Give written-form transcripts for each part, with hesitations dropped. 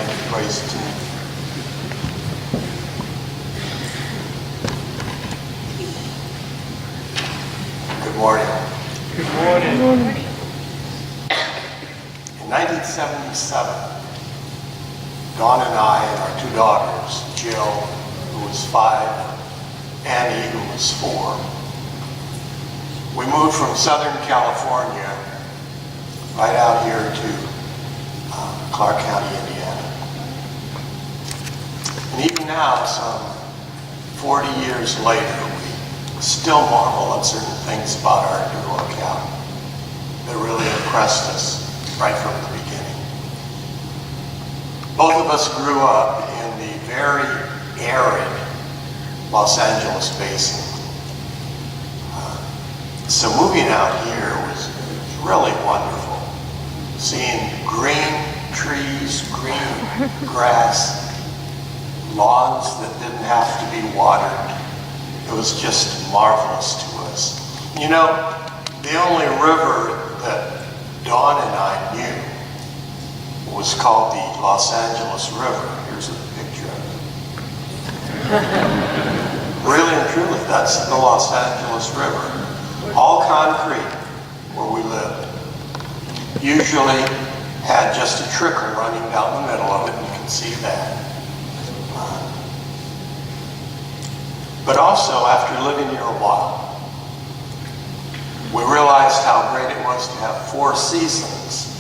Thank you, praise team. Good morning. Good morning. In 1977, Dawn and I and our two daughters, Jill, who was 5, Annie, who was 4, we moved from Southern California right out here to Clark County, Indiana. And even now, some 40 years later, we still marvel at certain things about our new locale that really impressed us right from the beginning. Both of us grew up in the very arid Los Angeles basin. So moving out here was really wonderful. Seeing green trees, green grass, lawns that didn't have to be watered. It was just marvelous to us. You know, the only river that Dawn and I knew was called the Los Angeles River. Here's a picture of it. Really and truly, that's the Los Angeles River. All concrete where we lived. Usually had just a trickle running down the middle of it, and you can see that. But also, after living here a while, we realized how great it was to have 4 seasons.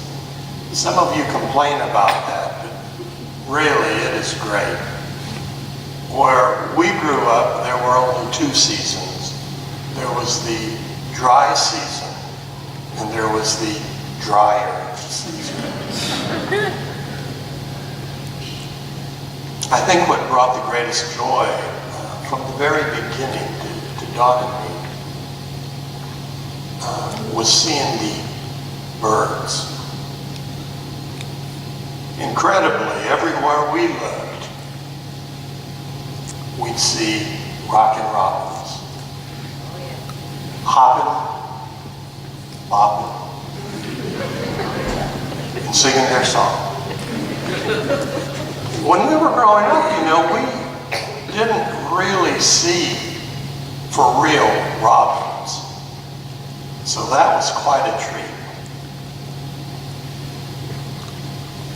Some of you complain about that, but really it is great. Where we grew up, there were only 2 seasons. There was the dry season, and there was the drier season. I think what brought the greatest joy from the very beginning to Dawn and me was seeing the birds. Incredibly, everywhere we lived, we'd see rockin' robins. Hopping, bopping, and singing their song. When we were growing up, you know, we didn't really see for real robins. So that was quite a treat.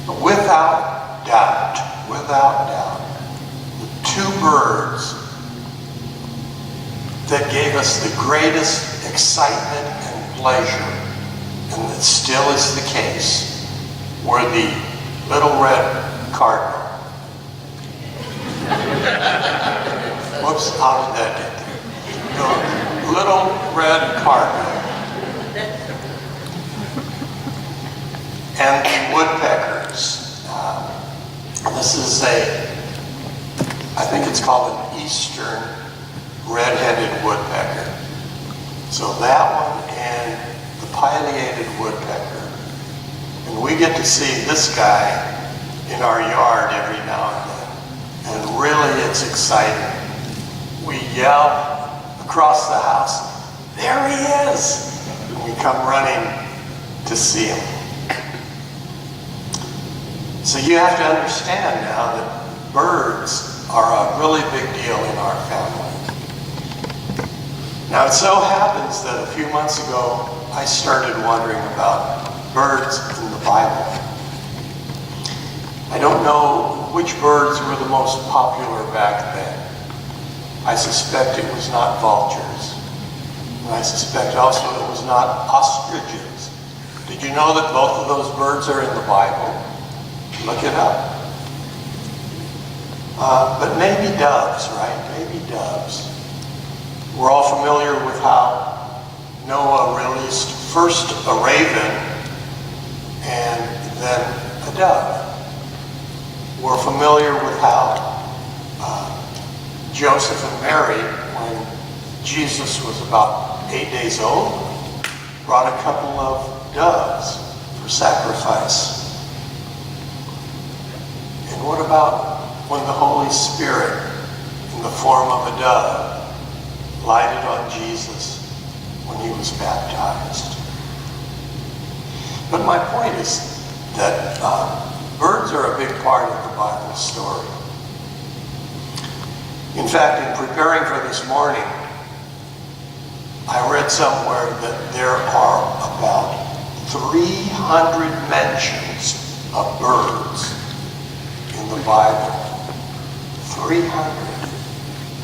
But without doubt, the 2 birds that gave us the greatest excitement and pleasure, and that still is the case, were the little red cardinal. Whoops, how did that get there? The little red cardinal and the woodpeckers. This is I think it's called an eastern red-headed woodpecker. So that one and the pileated woodpecker. And we get to see this guy in our yard every now and then. And really it's exciting. We yell across the house, "There he is!" And we come running to see him. So you have to understand now that birds are a really big deal in our family. Now it so happens that a few months ago I started wondering about birds in the Bible. I don't know which birds were the most popular back then. I suspect it was not vultures. And I suspect also it was not ostriches. Did you know that both of those birds are in the Bible? Look it up. But maybe doves, right? Maybe doves. We're all familiar with how Noah released first a raven and then a dove. We're familiar with how Joseph and Mary, when Jesus was about 8 days old, brought a couple of doves for sacrifice. And what about when the Holy Spirit, in the form of a dove, lighted on Jesus when he was baptized? But my point is that Birds are a big part of the Bible story. In fact, in preparing for this morning, I read somewhere that there are about 300 mentions of birds in the Bible. 300.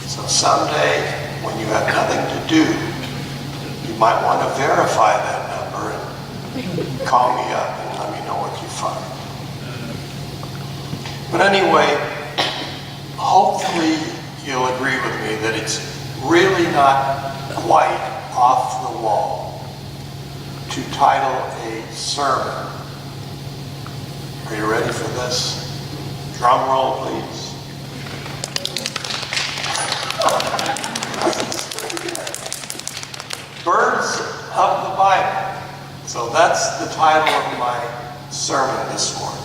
So someday, when you have nothing to do, you might want to verify that number and call me up and let me know what you find. But anyway, hopefully you'll agree with me that it's really not quite off the wall to title a sermon. Are you ready for this? Drum roll, please. Birds of the Bible. So that's the title of my sermon this morning.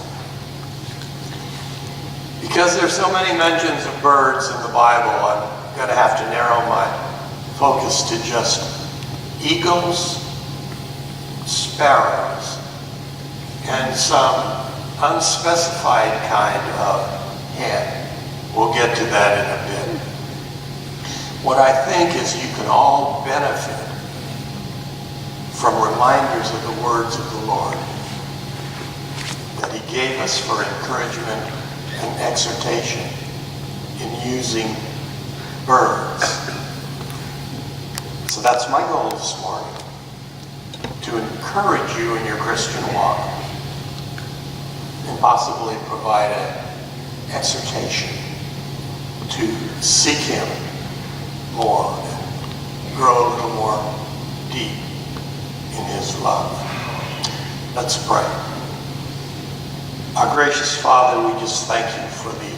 Because there's so many mentions of birds in the Bible, I'm going to have to narrow my focus to just eagles, sparrows, and some unspecified kind of hen. We'll get to that in a bit. What I think is you can all benefit from reminders of the words of the Lord that He gave us for encouragement and exhortation in using birds. So that's my goal this morning, to encourage you in your Christian walk and possibly provide an exhortation to seek Him more and grow a little more deep in His love. Let's pray. Our gracious Father, we just thank You for the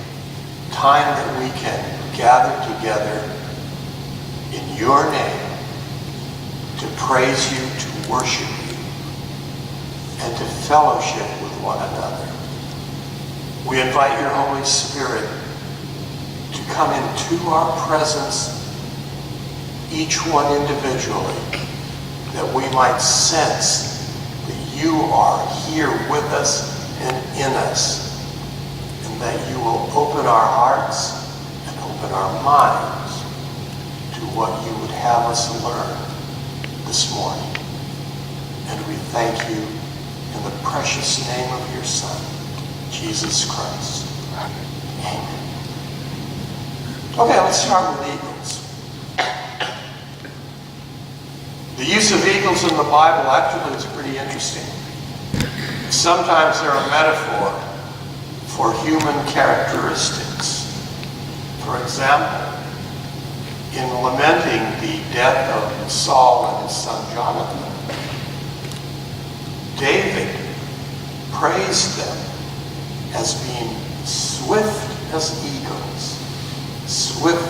time that we can gather together in Your name to praise You, to worship You, and to fellowship with one another. We invite Your Holy Spirit to come into our presence, each one individually, that we might sense that You are here with us and in us, and that You will open our hearts and open our minds to what You would have us learn this morning. And we thank You in the precious name of Your Son, Jesus Christ. Amen. Okay, let's start with eagles. The use of eagles in the Bible actually is pretty interesting. Sometimes they're a metaphor for human characteristics. For example, in lamenting the death of Saul and his son Jonathan, David praised them as being swift as eagles. Swift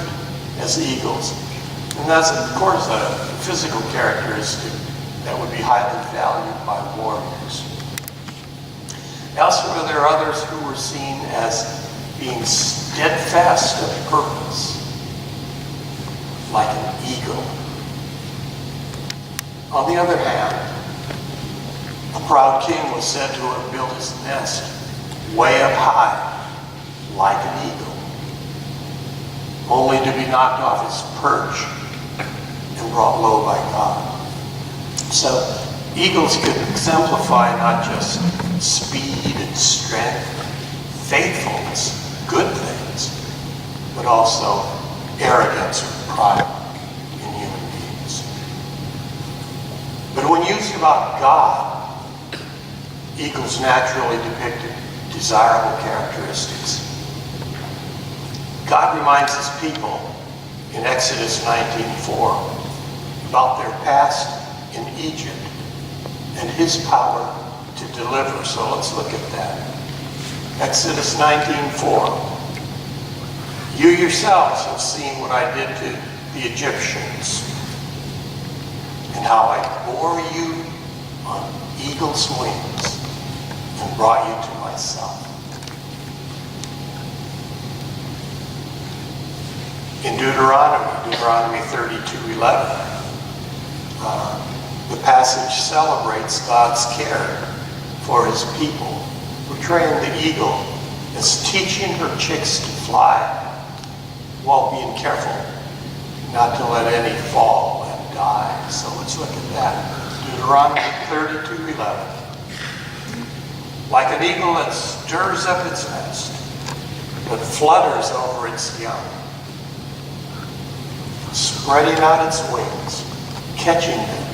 as eagles. And that's, of course, a physical characteristic that would be highly valued by warriors. Elsewhere, there are others who were seen as being steadfast of purpose, like an eagle. On the other hand, a proud king was said to have built his nest way up high, like an eagle, only to be knocked off his perch and brought low by God. So eagles could exemplify not just speed and strength, faithfulness, good things, but also arrogance or pride in human beings. But when used about God, eagles naturally depicted desirable characteristics. God reminds His people in Exodus 19:4 about their past in Egypt and His power to deliver. So let's look at that. Exodus 19:4. You yourselves have seen what I did to the Egyptians and how I bore you on eagle's wings and brought you to myself. In Deuteronomy 32:11, the passage celebrates God's care for His people, which portraying the eagle as teaching her chicks to fly while being careful not to let any fall and die. So let's look at that. Deuteronomy 32:11. Like an eagle that stirs up its nest, but flutters over its young, spreading out its wings, catching them,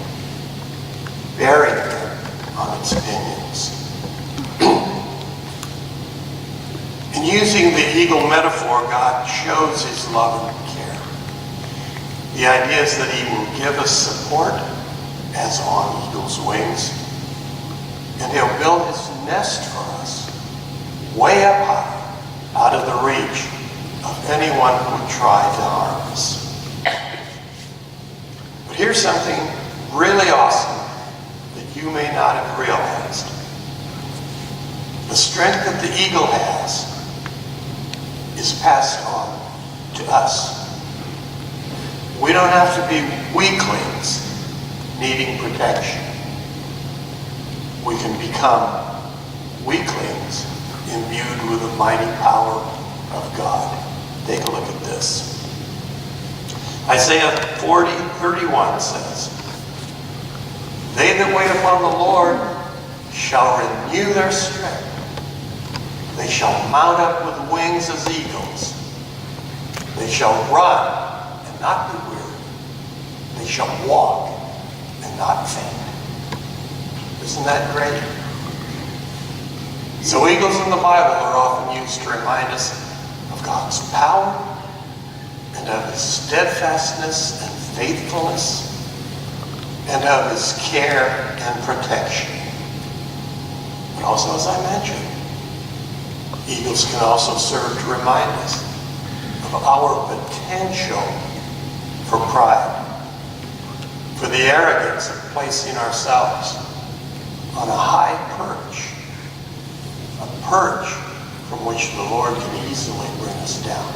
bearing them on its pinions. In using the eagle metaphor, God shows his love and care. The idea is that he will give us support as on eagle's wings, and he'll build his nest for us way up high, out of the reach of anyone who would try to harm us. But here's something really awesome that you may not have realized. The strength that the eagle has is passed on to us. We don't have to be weaklings needing protection. We can become weaklings imbued with the mighty power of God. Take a look at this. Isaiah 40:31 says, "They that wait upon the Lord shall renew their strength. They shall mount up with wings as eagles. They shall run and not be weary. They shall walk and not faint." Isn't that great? So eagles in the Bible are often used to remind us of God's power and of his steadfastness and faithfulness and of his care and protection. But also, as I mentioned, eagles can also serve to remind us of our potential for pride, for the arrogance of placing ourselves on a high perch, a perch from which the Lord can easily bring us down.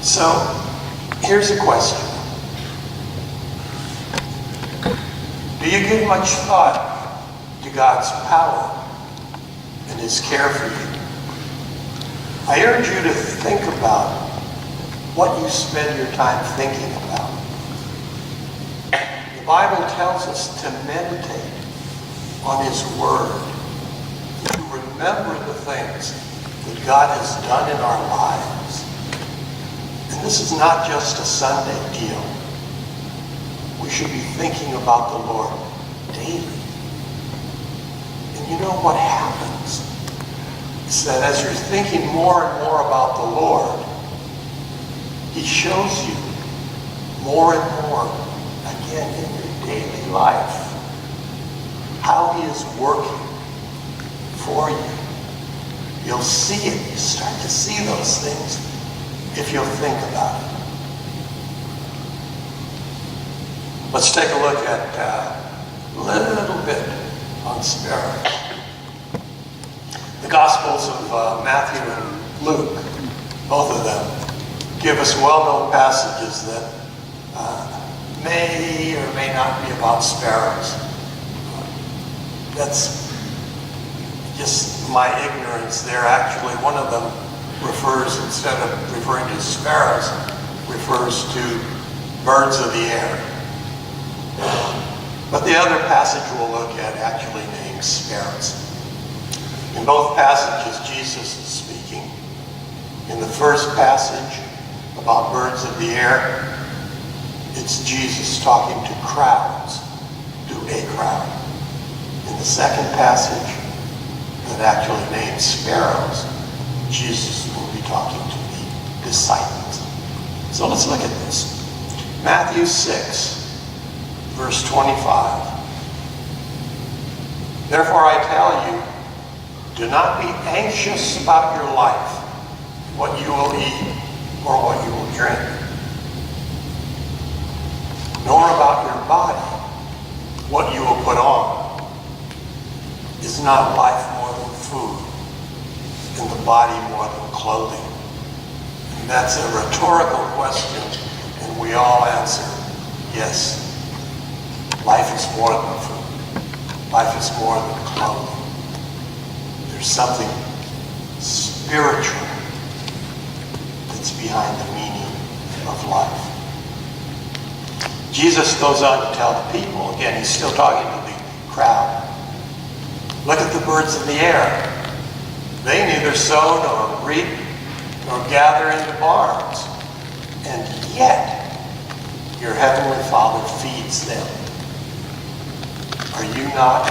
So, here's a question. Do you give much thought to God's power and his care for you? I urge you to think about what you spend your time thinking about. The Bible tells us to meditate on his word, to remember the things that God has done in our lives. And this is not just a Sunday deal. We should be thinking about the Lord daily. And you know what happens? It's that as you're thinking more and more about the Lord, he shows you more and more, again, in your daily life, how he is working for you. You'll see it. You start to see those things if you'll think about it. Let's take a look at a little bit on sparrows. The Gospels of Matthew and Luke, both of them, give us well-known passages that may or may not be about sparrows. That's just my ignorance there. Actually, one of them refers, instead of referring to sparrows, refers to birds of the air. But the other passage we'll look at actually names sparrows. In both passages, Jesus is speaking. In the first passage about birds of the air, it's Jesus talking to crowds, to a crowd. In the second passage that actually names sparrows, Jesus will be talking to the disciples. So let's look at this. Matthew 6, verse 25. "Therefore I tell you, do not be anxious about your life, what you will eat or what you will drink, nor about your body, what you will put on. Is not life more than food, and the body more than clothing?" And that's a rhetorical question, and we all answer, yes. Life is more than food. Life is more than clothing. There's something spiritual that's behind the meaning of life. Jesus goes on to tell the people, again, he's still talking to the crowd. Look at the birds of the air. They neither sow nor reap nor gather into barns, and yet your heavenly Father feeds them. Are you not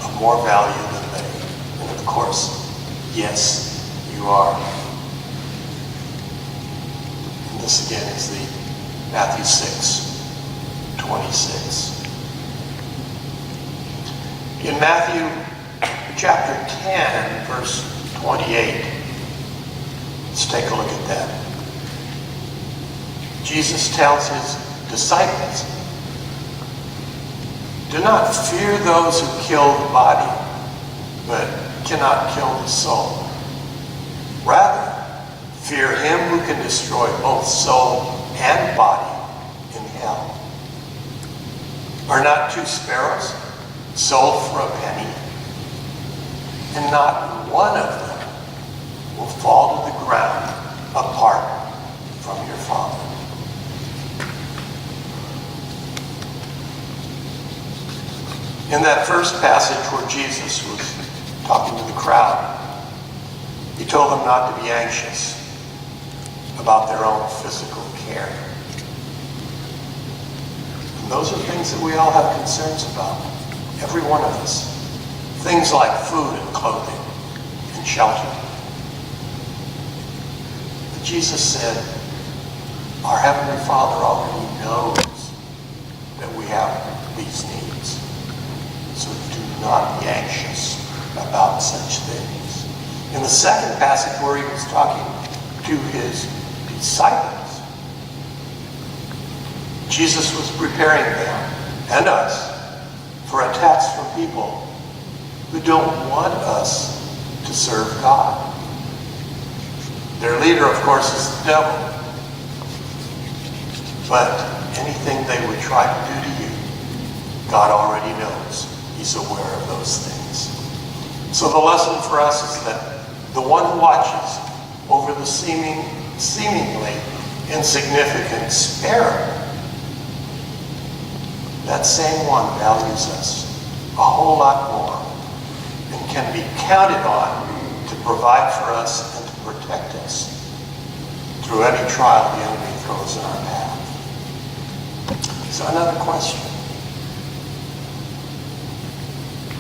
of more value than they? And of course, yes, you are. And this again is the Matthew 6:26. In Matthew chapter 10, verse 28, let's take a look at that. Jesus tells his disciples, do not fear those who kill the body, but cannot kill the soul. Rather, fear him who can destroy both soul and body in hell. Are not 2 sparrows sold for a penny? And not one of them will fall to the ground apart from your Father. In that first passage where Jesus was talking to the crowd, he told them not to be anxious about their own physical care. And those are things that we all have concerns about, every one of us. Things like food and clothing and shelter. But Jesus said, our Heavenly Father already knows that we have these needs. So do not be anxious about such things. In the second passage where he was talking to his disciples, Jesus was preparing them and us for attacks from people who don't want us to serve God. Their leader, of course, is the devil. But anything they would try to do to you, God already knows. He's aware of those things. So the lesson for us is that the one who watches over the seemingly insignificant sparrow, that same one values us a whole lot more and can be counted on to provide for us and to protect us through any trial the enemy throws in our path. So another question.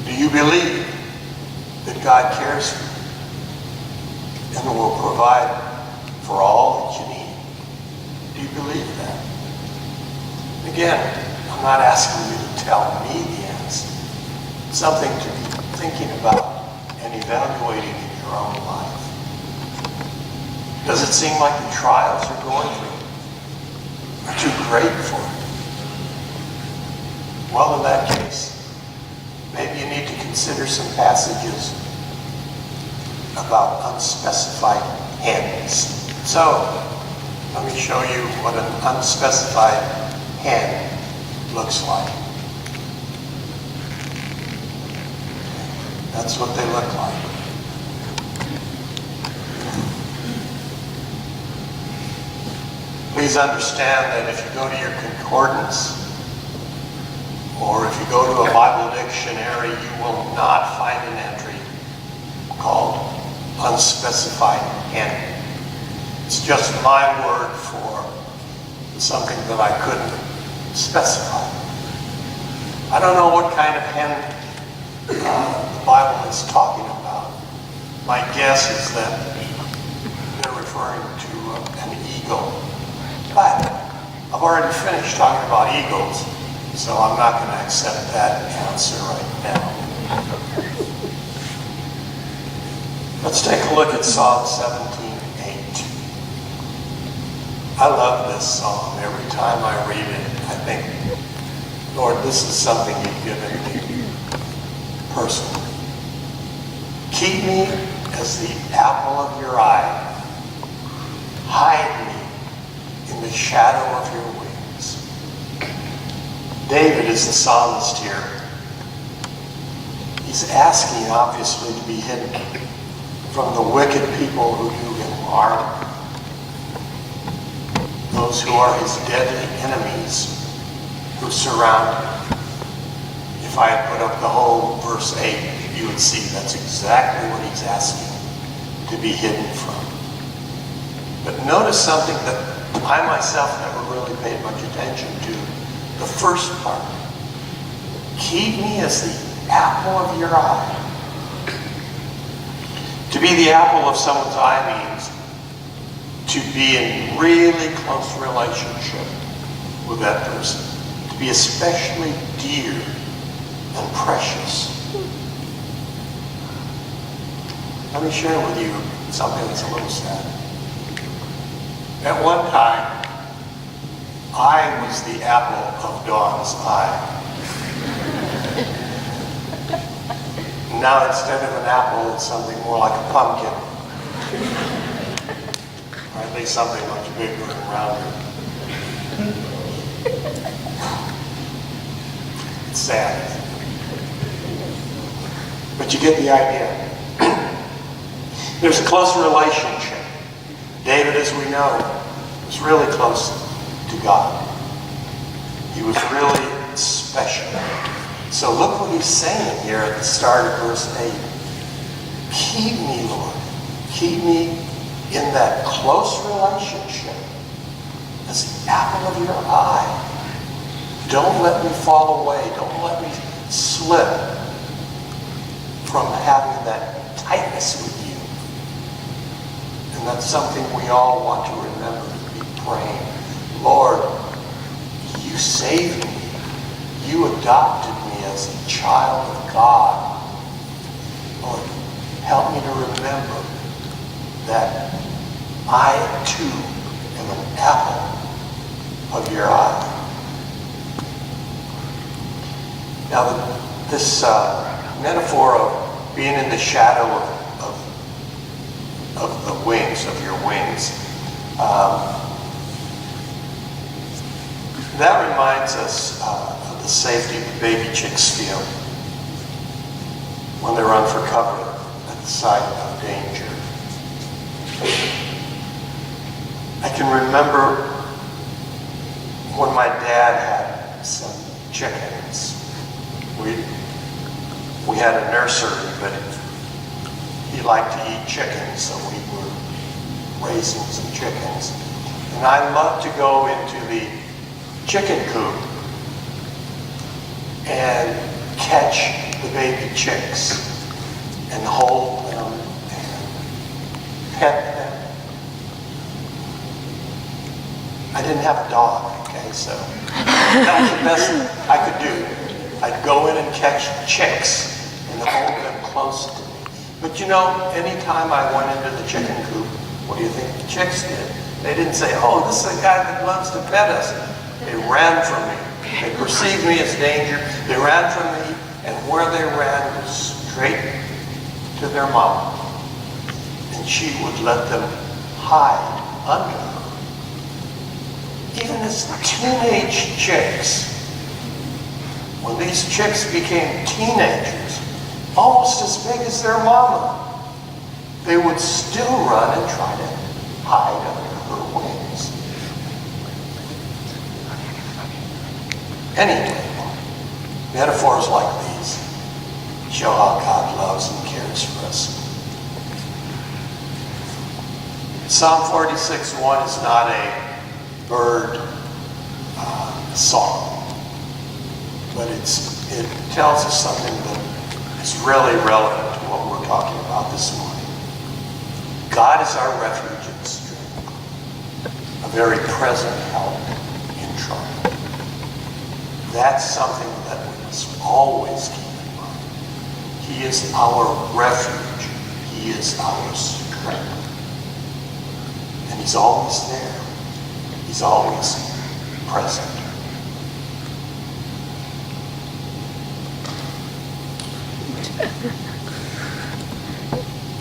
Do you believe that God cares for you and will provide for all that you need? Do you believe that? Again, I'm not asking you to tell me the answer. Something to be thinking about and evaluating in your own life. Does it seem like the trials you're going through are too great for it? Well, in that case, maybe you need to consider some passages about unspecified ends. So, let me show you what an unspecified end looks like. That's what they look like. Please understand that if you go to your concordance, or if you go to a Bible dictionary, you will not find an entry called unspecified end. It's just my word for something that I couldn't specify. I don't know what kind of hen the Bible is talking about. My guess is that they're referring to an eagle. But I've already finished talking about eagles, so I'm not going to accept that answer right now. Let's take a look at Psalm 17:8. I love this psalm. Every time I read it, I think, Lord, this is something you've given me personally. Keep me as the apple of your eye. Hide me in the shadow of your wings. David is the psalmist here. He He's asking, obviously, to be hidden from the wicked people who do him harm, those who are his deadly enemies who surround him. If I had put up the whole verse 8, you would see that's exactly what he's asking to be hidden from. But notice something that I myself never really paid much attention to. The first part. Keep me as the apple of your eye. To be the apple of someone's eye means to be in really close relationship with that person. To be especially dear and precious. Let me share with you something that's a little sad. At one time, I was the apple of Dawn's eye. Now instead of an apple, it's something more like a pumpkin. Or at least something much bigger and rounder. It's sad. But you get the idea. There's a close relationship. David, as we know, was really close to God. He was really special. So look what he's saying here at the start of verse 8. Keep me, Lord. Keep me in that close relationship as the apple of your eye. Don't let me fall away. Don't let me slip from having that tightness with you. And that's something we all want to remember to be praying. Lord, you saved me. You adopted me as a child of God. Lord, help me to remember that I too am an apple of your eye. Now, this metaphor of being in the shadow of the wings, of your wings, that reminds us of the safety the baby chicks feel when they run for cover at the sight of danger. I can remember when my dad had some chickens. We had a nursery, but he liked to eat chickens, so we were raising some chickens. And I loved to go into the chicken coop and catch the baby chicks and hold them and pet them. I didn't have a dog, okay, so that was the best I could do. I'd go in and catch chicks and hold them close to me. But you know, anytime I went into the chicken coop, what do you think the chicks did? They didn't say, oh, this is a guy that loves to pet us. They ran from me. They perceived me as danger. They ran from me, and where they ran was straight to their mama. And she would let them hide under her. Even as teenage chicks, when these chicks became teenagers, almost as big as their mama, they would still run and try to hide under her wings. Anyway, metaphors like these show how God loves and cares for us. Psalm 46:1 is not a bird song, but it tells us something that is really relevant to what we're talking about this morning. God is our refuge and strength, a very present help in trouble. That's something that we must always keep in mind. He is our refuge. He is our strength. And he's always there. He's always present.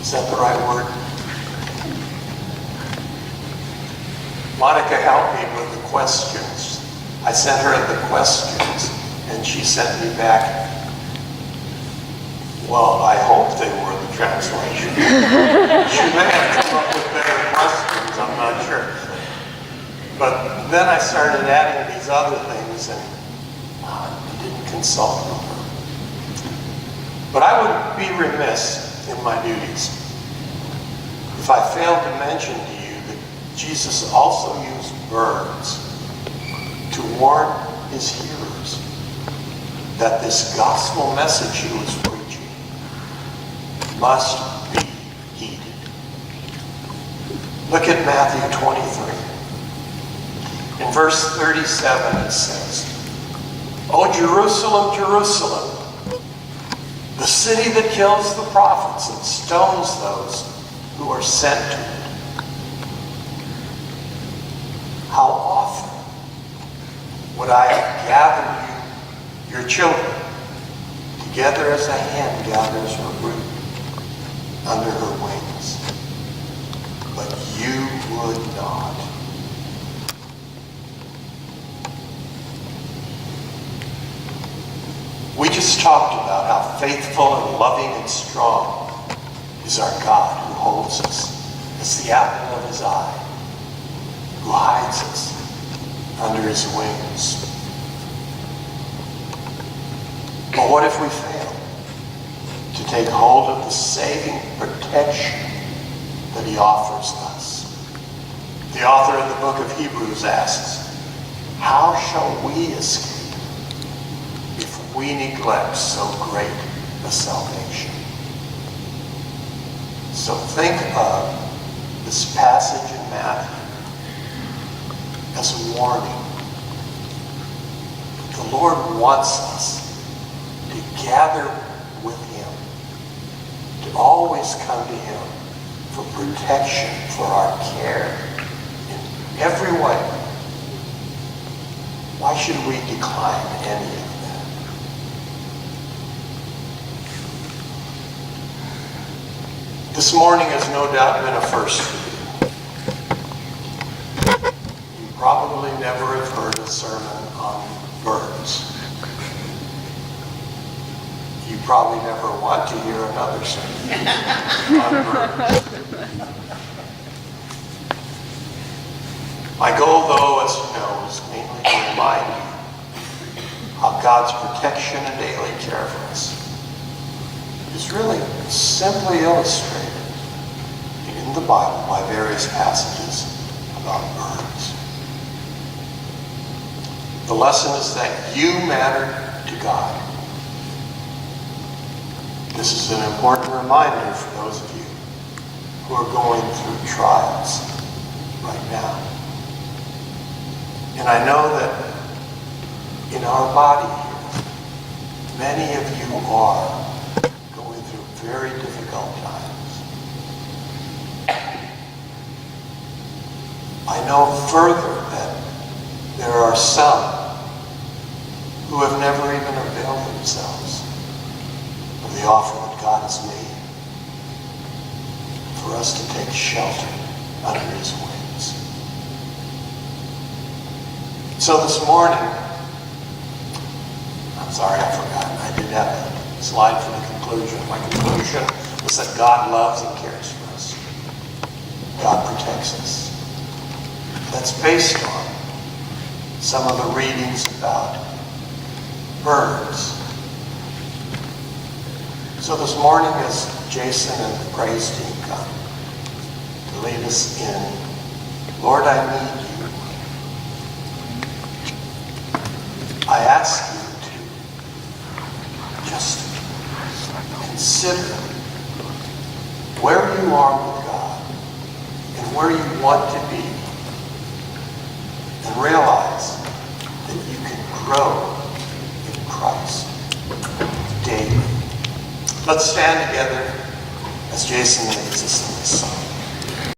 Is that the right word? Monica helped me with the questions. I sent her the questions, and she sent me back Well, I hope they were the translation. She may have come up with better questions, I'm not sure. But then I started adding these other things and didn't consult with her. But I would be remiss in my duties if I failed to mention to you that Jesus also used birds to warn his hearers that this gospel message he was preaching must be heeded. Look at Matthew 23. In verse 37 it says, "O Jerusalem, Jerusalem, the city that kills the prophets and stones those who are sent to it. How often would I have gathered you, your children, together as a hen gathers her brood under her wings, but you would not." We just talked about how faithful and loving and strong is our God, who holds us as the apple of his eye, who hides us under his wings. But what if we fail to take hold of the saving protection that he offers us? The author of the book of Hebrews asks, how shall we escape if we neglect so great a salvation? So think of this passage in Matthew as a warning. The Lord wants us to gather with him, to always come to him for protection, for our care in every way. Why should we decline any of that? This morning has no doubt been a first for you. You probably never have heard a sermon on birds. You probably never want to hear another sermon on birds. My goal, though, as you know, is mainly to remind you how God's protection and daily care for us is really simply illustrated in the Bible by various passages about birds. The lesson is that you matter to God. This is an important reminder for those of you who are going through trials right now. And I know that in our body here, many of you are going through very difficult times. I know further that there are some who have never even availed themselves of the offer that God has made for us to take shelter under his wings. So this morning, I'm sorry, I forgot. I did have a slide for the conclusion. My conclusion was that God loves and cares for us. God protects us. That's based on some of the readings about birds. So this morning, as Jason and the praise team come to lead us in, Lord, I need you. I ask you to just consider where you are with God and where you want to be, and realize that you can grow in Christ daily. Let's stand together as Jason leads us in this song.